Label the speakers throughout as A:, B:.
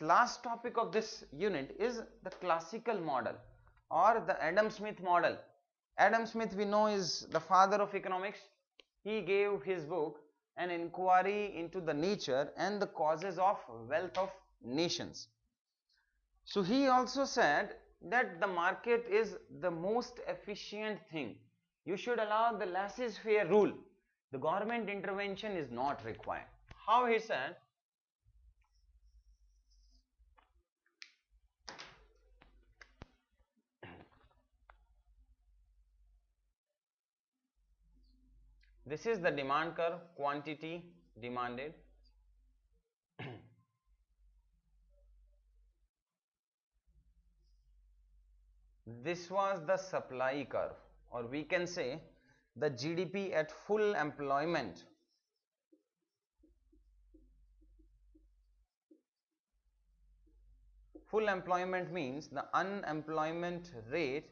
A: last topic of this unit is the classical model or the Adam Smith model. Adam Smith, we know, is the father of economics. He gave his book An Inquiry into the Nature and the Causes of Wealth of Nations. So he also said that the market is the most efficient thing. You should allow the laissez-faire rule. The government intervention is not required. How he said? This is the demand curve, quantity demanded. This was the supply curve, or we can say the GDP at full employment. Full employment means the unemployment rate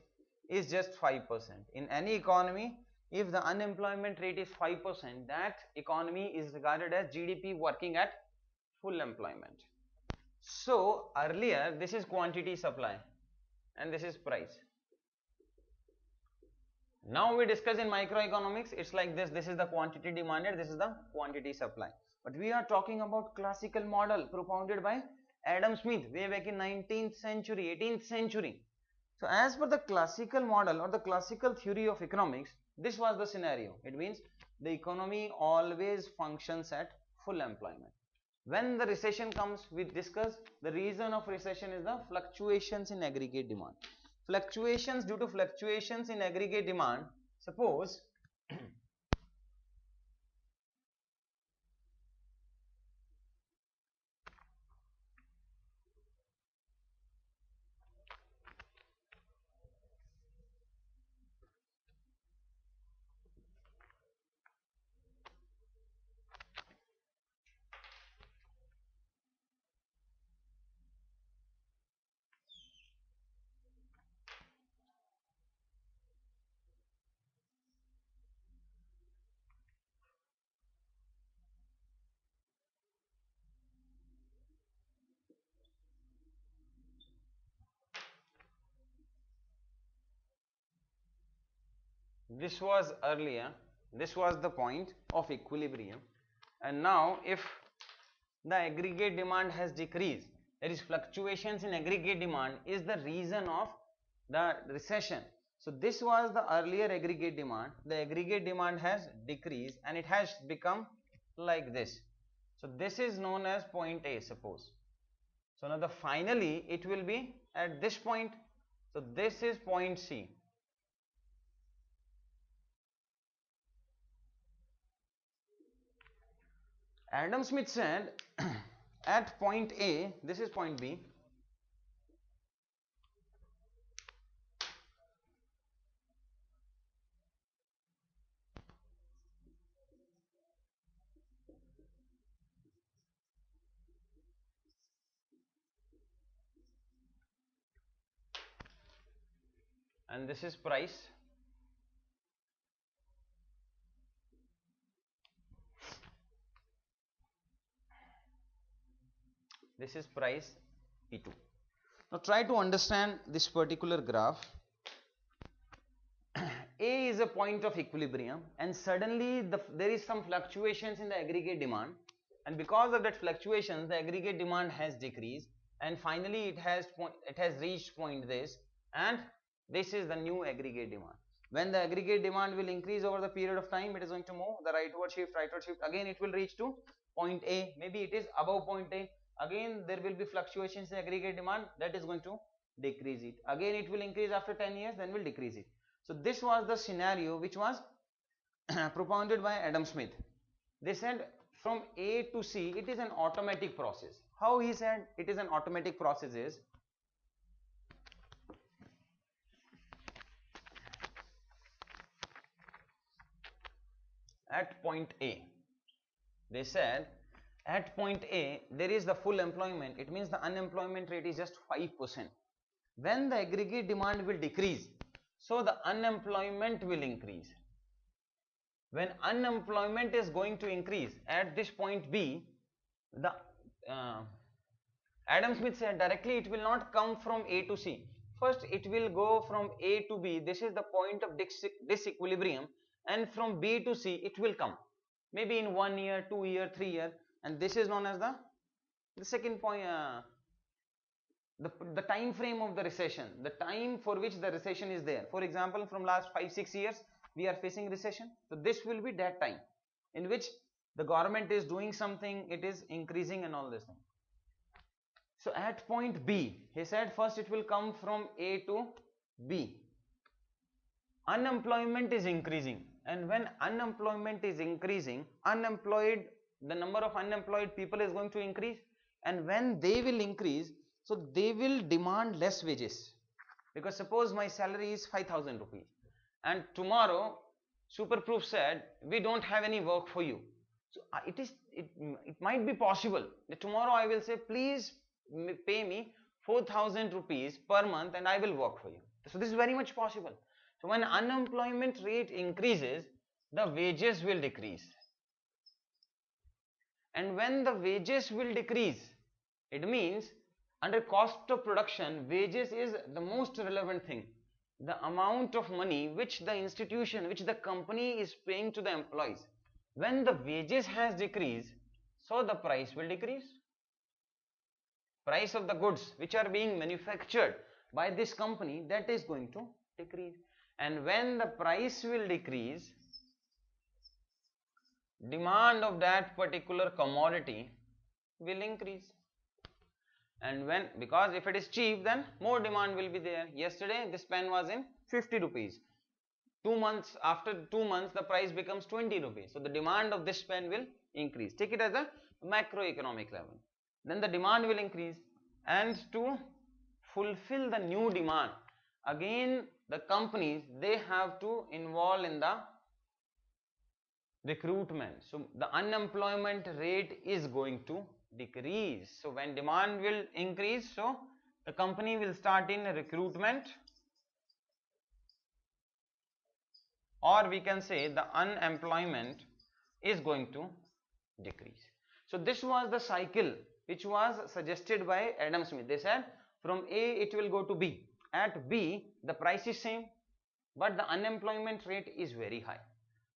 A: is just 5%. In any economy, if the unemployment rate is 5%, that economy is regarded as GDP working at full employment. So earlier, this is quantity supply and this is price. Now we discuss in microeconomics, it's like this. This is the quantity demanded, this is the quantity supply. But we are talking about classical model propounded by Adam Smith way back in 19th century, 18th century. So as per the classical model or the classical theory of economics, this was the scenario. It means the economy always functions at full employment. When the recession comes, we discuss the reason of recession is the fluctuations in aggregate demand. Fluctuations, due to fluctuations in aggregate demand, suppose this was earlier, this was the point of equilibrium, and now if the aggregate demand has decreased, there is fluctuations in aggregate demand is the reason of the recession. So this was the earlier aggregate demand, the aggregate demand has decreased and it has become like this. So this is known as point A, suppose. So now the finally it will be at this point. So this is point C. Adam Smith said at point A, this is point B, and this is price. This is price P2. Now try to understand this particular graph. A is a point of equilibrium and suddenly there is some fluctuations in the aggregate demand, and because of that fluctuations the aggregate demand has decreased and finally it has reached point this, and this is the new aggregate demand. When the aggregate demand will increase over the period of time, it is going to move the rightward shift, again it will reach to point A, maybe it is above point A. Again there will be fluctuations in aggregate demand, that is going to decrease it. Again it will increase after 10 years, then will decrease it. So this was the scenario which was propounded by Adam Smith. They said from A to C it is an automatic process. How he said it is an automatic process is, at point A, they said at point A there is the full employment, it means the unemployment rate is just 5%. When the aggregate demand will decrease, so the unemployment will increase. When unemployment is going to increase at this point B, the Adam Smith said directly it will not come from A to C. First it will go from A to B. This is the point of disequilibrium, and from B to C it will come. Maybe in 1 year, 2 year, 3 year, and this is known as the second point, the time frame of the recession, the time for which the recession is there. For example, from last 5-6 years we are facing recession, so this will be that time in which the government is doing something, it is increasing and all this thing. So at point B, he said first it will come from A to B. Unemployment is increasing, and when unemployment is increasing, the number of unemployed people is going to increase, and when they will increase, so they will demand less wages. Because suppose my salary is 5,000 rupees, and tomorrow Superproof said we don't have any work for you. So it might be possible that tomorrow I will say please pay me 4,000 rupees per month and I will work for you. So this is very much possible. So when unemployment rate increases, the wages will decrease. And when the wages will decrease, it means under cost of production, wages is the most relevant thing. The amount of money which the institution, which the company is paying to the employees. When the wages has decreased, so the price will decrease. Price of the goods which are being manufactured by this company, that is going to decrease. And when the price will decrease, demand of that particular commodity will increase. And when, because if it is cheap, then more demand will be there. Yesterday this pen was in 50 rupees. 2 months, after 2 months the price becomes 20 rupees. So the demand of this pen will increase. Take it as a macroeconomic level. Then the demand will increase, and to fulfill the new demand, again the companies, they have to involve in the recruitment. So the unemployment rate is going to decrease. So when demand will increase, so the company will start in recruitment, or we can say the unemployment is going to decrease. So this was the cycle which was suggested by Adam Smith. They said from A it will go to B. At B the price is same, but the unemployment rate is very high.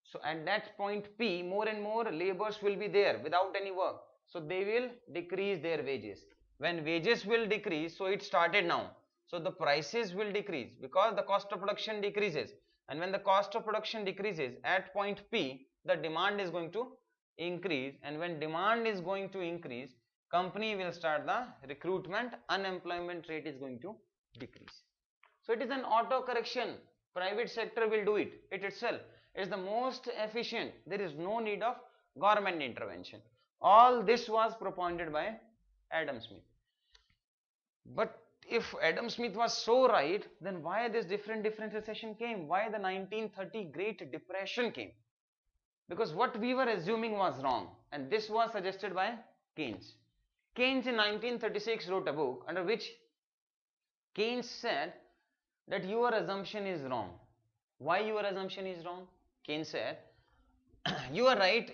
A: So at that point P, more and more laborers will be there without any work. So they will decrease their wages. When wages will decrease, so it started now. So the prices will decrease because the cost of production decreases. And when the cost of production decreases at point P, the demand is going to increase. And when demand is going to increase, company will start the recruitment, unemployment rate is going to decrease. So it is an auto correction. Private sector will do it itself. It is the most efficient. There is no need of government intervention. All this was propounded by Adam Smith. But if Adam Smith was so right, then why this different recession came? Why the 1930 Great Depression came? Because what we were assuming was wrong, and this was suggested by Keynes. Keynes in 1936 wrote a book under which Keynes said that your assumption is wrong. Why your assumption is wrong? Keynes said, you are right,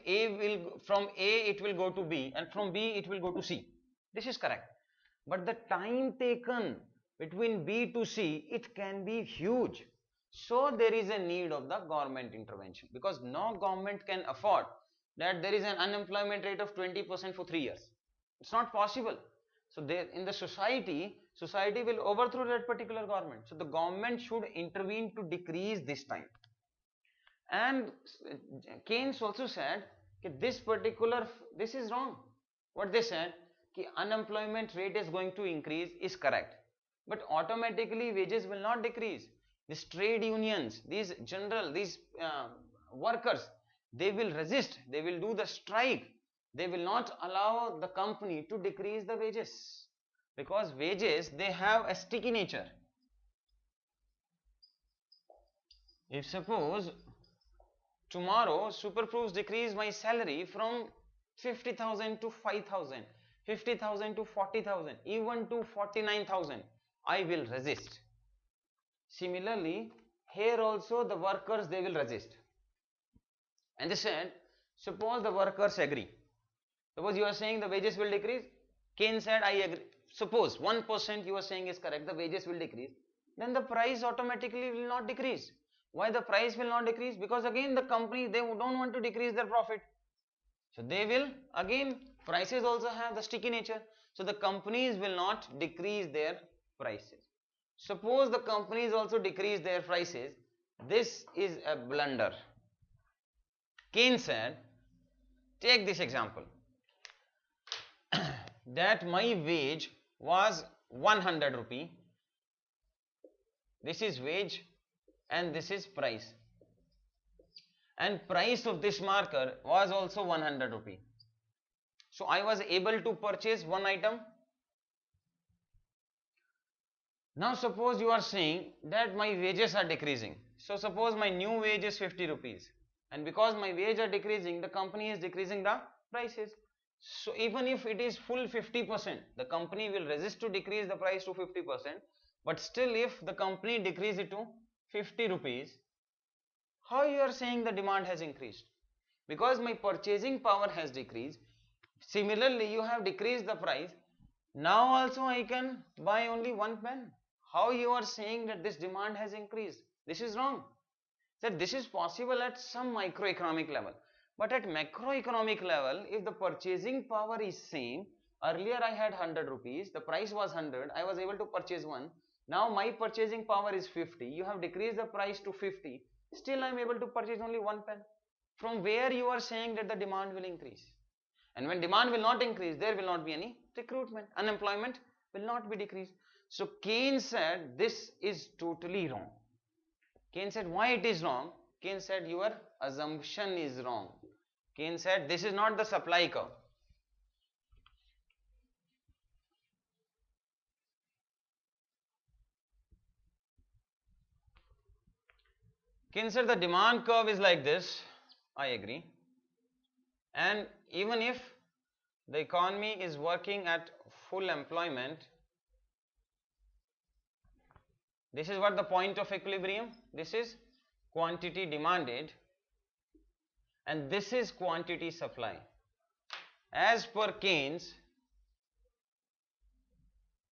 A: from A it will go to B, and from B it will go to C. This is correct. But the time taken between B to C, it can be huge. So there is a need of the government intervention, because no government can afford that there is an unemployment rate of 20% for 3 years. It's not possible. So there in the society will overthrow that particular government. So the government should intervene to decrease this time. And Keynes also said that this is wrong. What they said, that unemployment rate is going to increase is correct, but automatically wages will not decrease. These trade unions, these workers, they will resist, they will do the strike, they will not allow the company to decrease the wages, because wages, they have a sticky nature. If suppose tomorrow Superproofs decrease my salary from 50,000 to 5,000, 50,000 to 40,000, even to 49,000, I will resist. Similarly, here also the workers, they will resist. And they said, suppose the workers agree. Suppose you are saying the wages will decrease. Keynes said, I agree. suppose 1% you are saying is correct, the wages will decrease, then the price automatically will not decrease. Why the price will not decrease? Because again the company, they don't want to decrease their profit. So they will, again prices also have the sticky nature. So the companies will not decrease their prices. Suppose the companies also decrease their prices. This is a blunder. Keynes said, take this example, that my wage was 100 rupee. This is wage and this is price. And price of this marker was also 100 rupee. So I was able to purchase one item. Now suppose you are saying that my wages are decreasing. So suppose my new wage is 50 rupees. And because my wages are decreasing, the company is decreasing the prices. So even if it is full 50%, the company will resist to decrease the price to 50%. But still if the company decrease it to 50 rupees, how you are saying the demand has increased? Because my purchasing power has decreased. Similarly, you have decreased the price. Now also I can buy only one pen. How you are saying that this demand has increased? This is wrong. That this is possible at some microeconomic level. But at macroeconomic level, if the purchasing power is same, earlier I had 100 rupees, the price was 100, I was able to purchase one. Now my purchasing power is 50, you have decreased the price to 50, still I am able to purchase only one pen. From where you are saying that the demand will increase? And when demand will not increase, there will not be any recruitment. Unemployment will not be decreased. So Keynes said this is totally wrong. Keynes said why it is wrong? Keynes said your assumption is wrong. Keynes said this is not the supply curve. Keynes said the demand curve is like this. I agree. And even if the economy is working at full employment, this is what the point of equilibrium. This is quantity demanded and this is quantity supply. As per Keynes,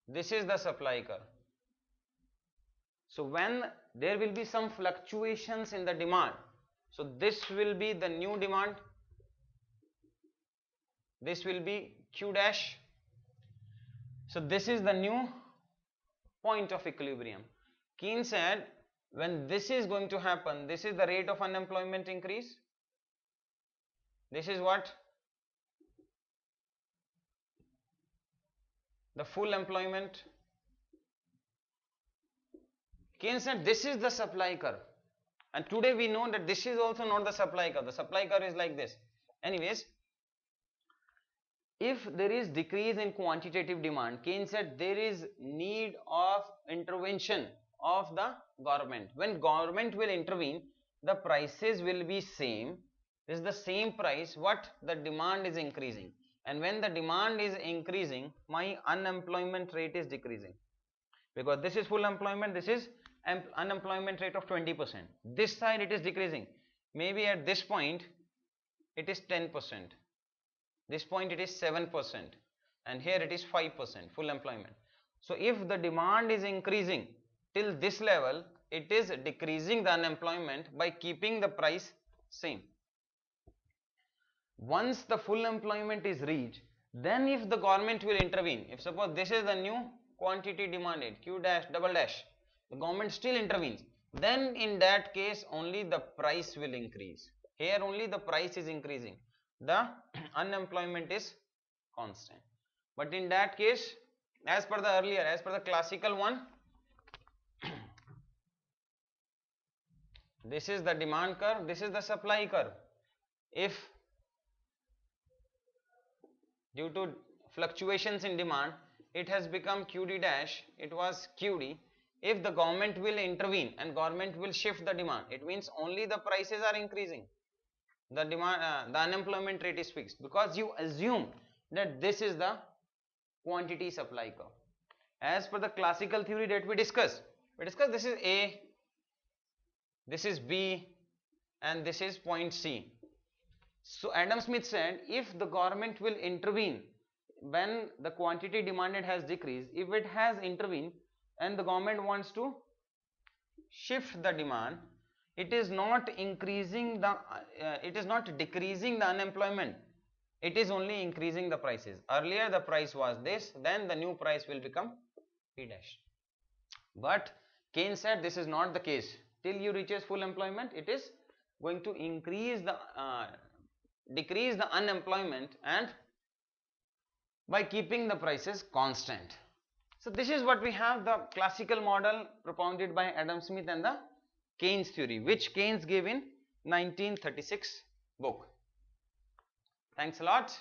A: this is the supply curve. So when there will be some fluctuations in the demand, so this will be the new demand, this will be Q dash. So this is the new point of equilibrium. Keynes said when this is going to happen, this is the rate of unemployment increase. This is what? The full employment. Keynes said this is the supply curve. And today we know that this is also not the supply curve. The supply curve is like this. Anyways, if there is decrease in quantitative demand, Keynes said there is need of intervention of the government. When government will intervene, the prices will be same. This is the same price what the demand is increasing. And when the demand is increasing, my unemployment rate is decreasing. Because this is full employment, this is unemployment rate of 20%. This side it is decreasing. Maybe at this point it is 10%. This point it is 7%. And here it is 5% full employment. So if the demand is increasing till this level, it is decreasing the unemployment by keeping the price same. Once the full employment is reached, then if the government will intervene, if suppose this is the new quantity demanded, Q dash double dash, the government still intervenes, then in that case only the price will increase. Here only the price is increasing, the unemployment is constant. But in that case, as per the earlier, as per the classical one, this is the demand curve, this is the supply curve. If due to fluctuations in demand, it has become QD dash, it was QD. If the government will intervene and government will shift the demand, it means only the prices are increasing. The demand, the unemployment rate is fixed because you assume that this is the quantity supply curve. As per the classical theory that we discussed this is A, this is B, and this is point C. So Adam Smith said if the government will intervene when the quantity demanded has decreased, if it has intervened and the government wants to shift the demand, it is not increasing the it is not decreasing the unemployment, it is only increasing the prices. Earlier the price was this, then the new price will become P dash. But Keynes said this is not the case. Till you reaches full employment, it is going to increase the decrease the unemployment, and by keeping the prices constant. So this is what we have, the classical model propounded by Adam Smith and the Keynes theory, which Keynes gave in 1936 book. Thanks a lot.